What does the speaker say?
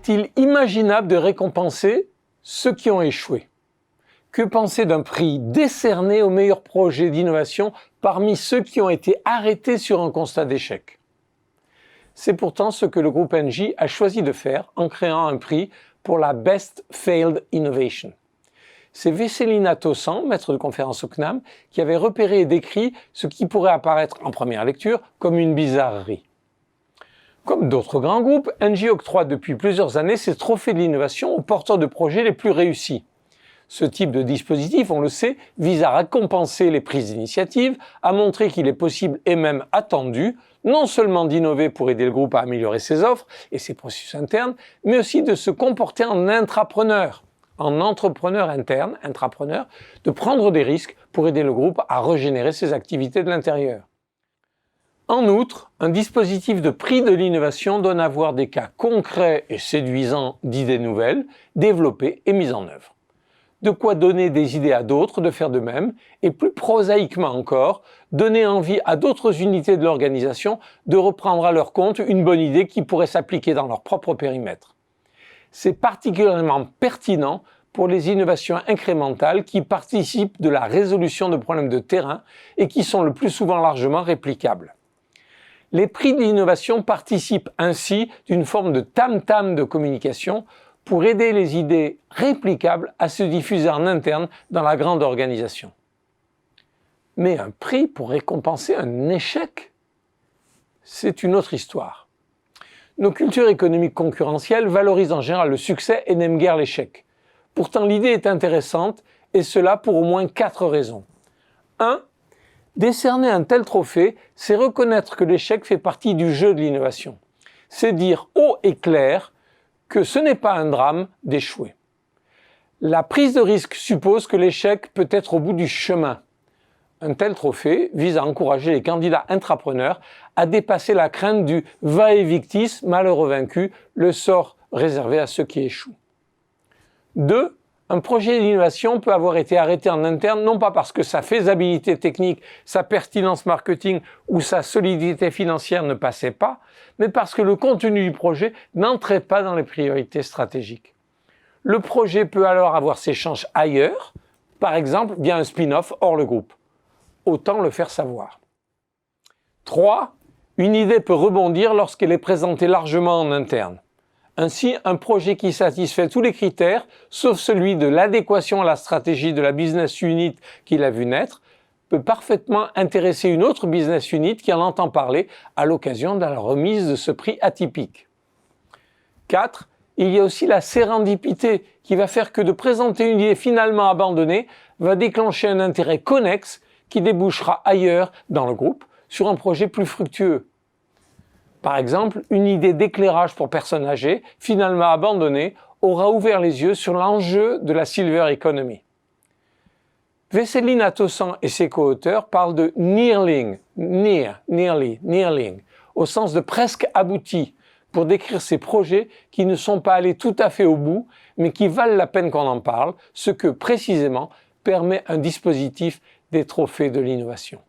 Est-il imaginable de récompenser ceux qui ont échoué? Que penser d'un prix décerné aux meilleurs projets d'innovation parmi ceux qui ont été arrêtés sur un constat d'échec? C'est pourtant ce que le groupe Engie a choisi de faire en créant un prix pour la Best Failed Innovation. C'est Vesselina Tossan, maître de conférence au CNAM, qui avait repéré et décrit ce qui pourrait apparaître en première lecture comme une bizarrerie. Comme d'autres grands groupes, Engie octroie depuis plusieurs années ses trophées de l'innovation aux porteurs de projets les plus réussis. Ce type de dispositif, on le sait, vise à récompenser les prises d'initiative, à montrer qu'il est possible et même attendu, non seulement d'innover pour aider le groupe à améliorer ses offres et ses processus internes, mais aussi de se comporter en intrapreneur, en entrepreneur interne, intrapreneur, de prendre des risques pour aider le groupe à régénérer ses activités de l'intérieur. En outre, un dispositif de prix de l'innovation doit avoir des cas concrets et séduisants d'idées nouvelles, développées et mises en œuvre. De quoi donner des idées à d'autres de faire de même, et plus prosaïquement encore, donner envie à d'autres unités de l'organisation de reprendre à leur compte une bonne idée qui pourrait s'appliquer dans leur propre périmètre. C'est particulièrement pertinent pour les innovations incrémentales qui participent de la résolution de problèmes de terrain et qui sont le plus souvent largement réplicables. Les prix de l'innovation participent ainsi d'une forme de tam-tam de communication pour aider les idées réplicables à se diffuser en interne dans la grande organisation. Mais un prix pour récompenser un échec, c'est une autre histoire. Nos cultures économiques concurrentielles valorisent en général le succès et n'aiment guère l'échec. Pourtant, l'idée est intéressante, et cela pour au moins 4 raisons. 1. Décerner un tel trophée, c'est reconnaître que l'échec fait partie du jeu de l'innovation. C'est dire haut et clair que ce n'est pas un drame d'échouer. La prise de risque suppose que l'échec peut être au bout du chemin. Un tel trophée vise à encourager les candidats intrapreneurs à dépasser la crainte du « vae victis », malheureux vaincu, le sort réservé à ceux qui échouent. 2. Un projet d'innovation peut avoir été arrêté en interne, non pas parce que sa faisabilité technique, sa pertinence marketing ou sa solidité financière ne passaient pas, mais parce que le contenu du projet n'entrait pas dans les priorités stratégiques. Le projet peut alors avoir ses chances ailleurs, par exemple via un spin-off hors le groupe. Autant le faire savoir. 3. Une idée peut rebondir lorsqu'elle est présentée largement en interne. Ainsi, un projet qui satisfait tous les critères, sauf celui de l'adéquation à la stratégie de la business unit qu'il a vu naître, peut parfaitement intéresser une autre business unit qui en entend parler à l'occasion de la remise de ce prix atypique. 4. Il y a aussi la sérendipité qui va faire que de présenter une idée finalement abandonnée va déclencher un intérêt connexe qui débouchera ailleurs dans le groupe sur un projet plus fructueux. Par exemple, une idée d'éclairage pour personnes âgées, finalement abandonnée, aura ouvert les yeux sur l'enjeu de la Silver Economy. Vesselina Tossan et ses co-auteurs parlent de nearling, nearling, au sens de presque abouti, pour décrire ces projets qui ne sont pas allés tout à fait au bout, mais qui valent la peine qu'on en parle, ce que, précisément, permet un dispositif des trophées de l'innovation.